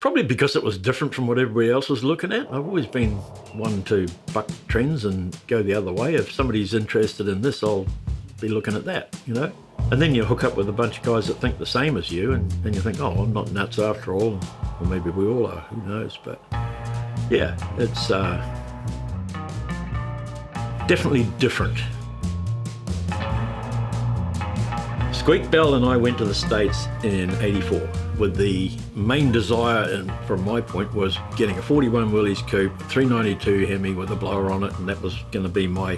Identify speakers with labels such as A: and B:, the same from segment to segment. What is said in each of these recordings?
A: Probably because it was different from what everybody else was looking at. I've always been one to buck trends and go the other way. If somebody's interested in this, I'll be looking at that, you know. And then you hook up with a bunch of guys that think the same as you, and you think, oh, I'm not nuts after all. Or maybe we all are, who knows. But yeah, it's definitely different. Squeak Bell and I went to the States in '84 with the main desire, and from my point, was getting a 41 Willys coupe, 392 Hemi with a blower on it, and that was going to be my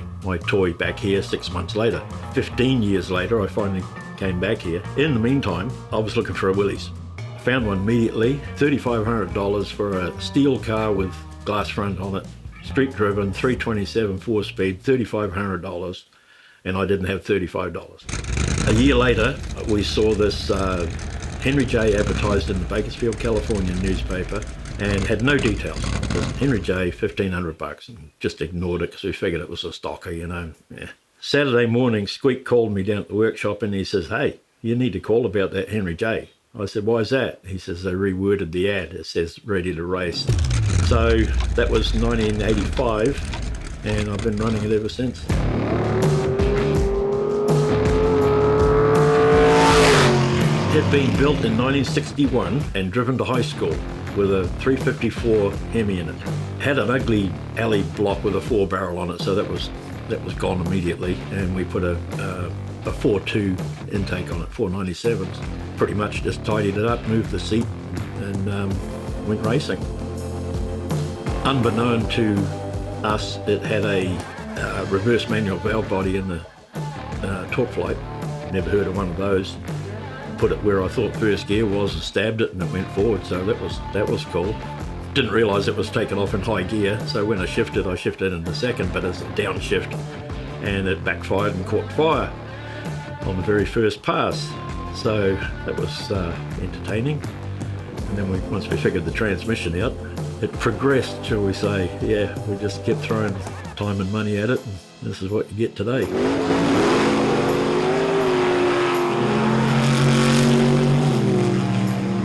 A: toy back here 6 months later. 15 years later, I finally came back here. In the meantime, I was looking for a Willys. Found one immediately, $3,500 for a steel car with glass front on it, street driven, 327 4-speed, $3,500, and I didn't have $35. A year later, we saw this Henry J advertised in the Bakersfield, California newspaper, and had no details. Just Henry J, $1,500, and just ignored it because we figured it was a stalker, you know. Yeah. Saturday morning, Squeak called me down at the workshop and he says, hey, you need to call about that Henry J. I said, why is that? He says, they reworded the ad. It says, ready to race. So that was 1985, and I've been running it ever since. Had been built in 1961 and driven to high school with a 354 Hemi in it. Had an ugly alley block with a 4-barrel on it, so that was gone immediately, and we put a 4.2 intake on it, 497s. Pretty much just tidied it up, moved the seat, and went racing. Unbeknown to us, it had a reverse manual valve body in the torque flight. Never heard of one of those. Put it where I thought first gear was and stabbed it, and it went forward, so that was cool. Didn't realise it was taken off in high gear, so when I shifted into second, but as a downshift, and it backfired and caught fire on the very first pass. So that was entertaining. And then once we figured the transmission out, it progressed, shall we say. Yeah, we just kept throwing time and money at it, and this is what you get today.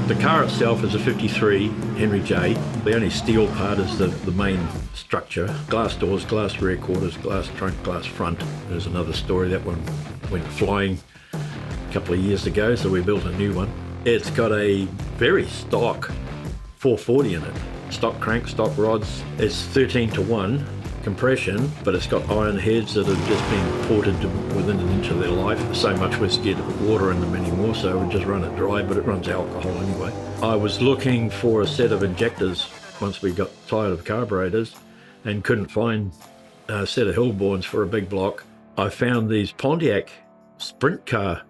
A: The car itself is a 53 Henry J. The only steel part is the main structure. Glass doors, glass rear quarters, glass trunk, glass front. There's another story. That one went flying a couple of years ago, so we built a new one. It's got a very stock 440 in it. Stock crank, stock rods. It's 13-to-1 compression, but it's got iron heads that have just been ported to within an inch of their life. So much we're scared to put water in them anymore, so we just run it dry, but it runs alcohol anyway. I was looking for a set of injectors once we got tired of carburetors and couldn't find a set of Hillborns for a big block. I found these Pontiac sprint car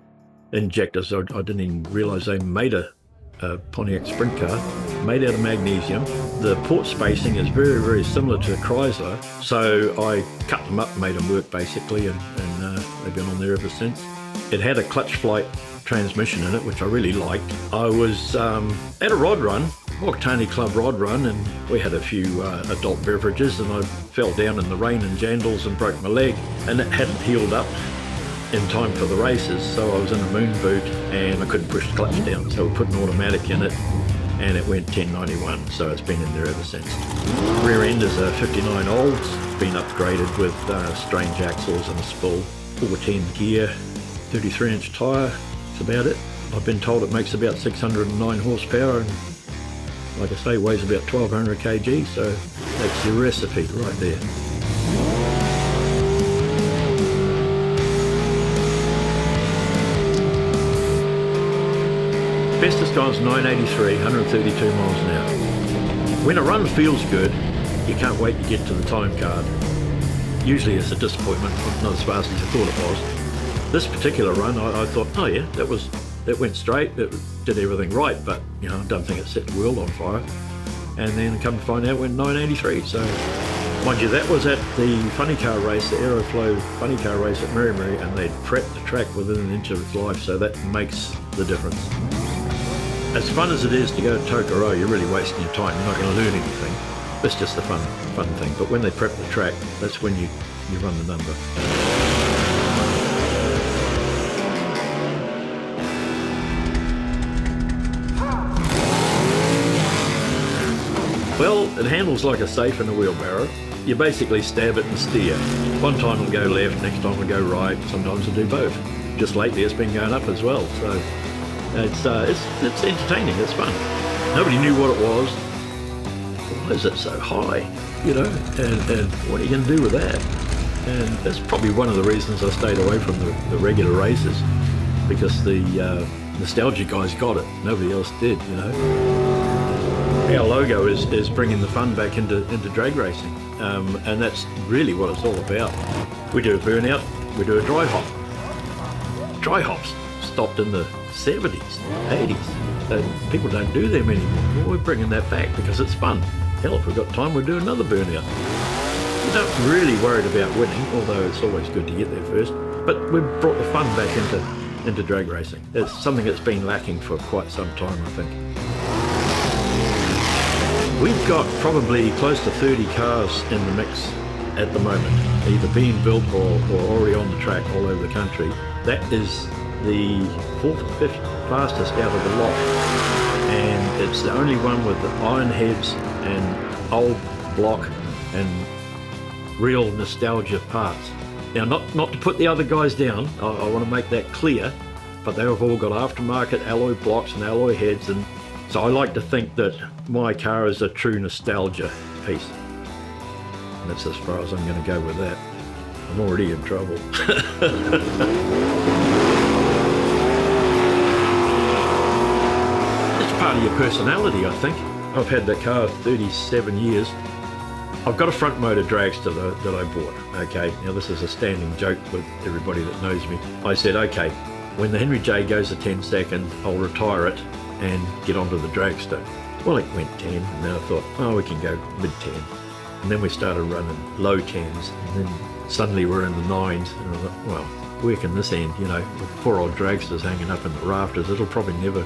A: injectors. I didn't even realize they made a Pontiac sprint car, made out of magnesium. The port spacing is very, very similar to a Chrysler, so I cut them up and made them work basically, and they've been on there ever since. It had a clutch flight transmission in it, which I really liked. I was at a rod run, Waikatani Club rod run, and we had a few adult beverages, and I fell down in the rain and jandals and broke my leg, and it hadn't healed up in time for the races, so I was in a moon boot and I couldn't push the clutch down, so we put an automatic in it and it went 1091, so it's been in there ever since. Rear end is a 59 Olds, been upgraded with strange axles and a spool. 410 gear, 33-inch tyre, that's about it. I've been told it makes about 609 horsepower, and like I say, weighs about 1200 kg, so that's your recipe right there. Fastest time's 983, 132 miles an hour. When a run feels good, you can't wait to get to the time card. Usually it's a disappointment, not as fast as I thought it was. This particular run, I thought, oh yeah, that went straight, it did everything right, but you know, I don't think it set the world on fire. And then come to find out it went 983, so mind you, that was at the funny car race, the Aeroflow funny car race at Merrimeri, and they'd prepped the track within an inch of its life, so that makes the difference. As fun as it is to go to Tokoro, you're really wasting your time. You're not going to learn anything. It's just a fun thing. But when they prep the track, that's when you run the number. Well, it handles like a safe in a wheelbarrow. You basically stab it and steer. One time it'll go left, next time it'll go right, sometimes it'll do both. Just lately it's been going up as well, so it's entertaining, it's fun. Nobody knew what it was. Why is it so high? You know, and what are you going to do with that? And that's probably one of the reasons I stayed away from the regular races, because the nostalgia guys got it. Nobody else did, you know. Our logo is bringing the fun back into drag racing, and that's really what it's all about. We do a burnout, we do a dry hop. Dry hops stopped in the 70s, 80s. People don't do them anymore. Well, we're bringing that back because it's fun. Hell, if we've got time, we'll do another burnout. We're not really worried about winning, although it's always good to get there first. But we've brought the fun back into drag racing. It's something that's been lacking for quite some time, I think. We've got probably close to 30 cars in the mix at the moment, either being built or already on the track all over the country. That is the 4th or 5th fastest out of the lot, and it's the only one with the iron heads and old block and real nostalgia parts. Now, not to put the other guys down, I want to make that clear, but they've all got aftermarket alloy blocks and alloy heads, and so I like to think that my car is a true nostalgia piece. And that's as far as I'm going to go with that. I'm already in trouble. It's part of your personality, I think. I've had that car 37 years. I've got a front motor dragster that I bought, okay? Now this is a standing joke with everybody that knows me. I said, okay, when the Henry J goes to 10 seconds, I'll retire it and get onto the dragster. Well, it went 10, and then I thought, oh, we can go mid-10. And then we started running low 10s, and then suddenly we're in the 9s, and I thought, well, where can this end, you know? With poor old dragsters hanging up in the rafters, it'll probably never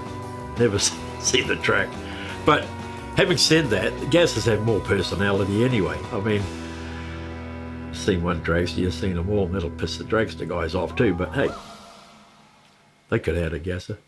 A: see the track. But having said that, the gassers have more personality anyway. I mean, I've seen one dragster, you've seen them all, and that'll piss the dragster guys off too, but hey, they could add a gasser.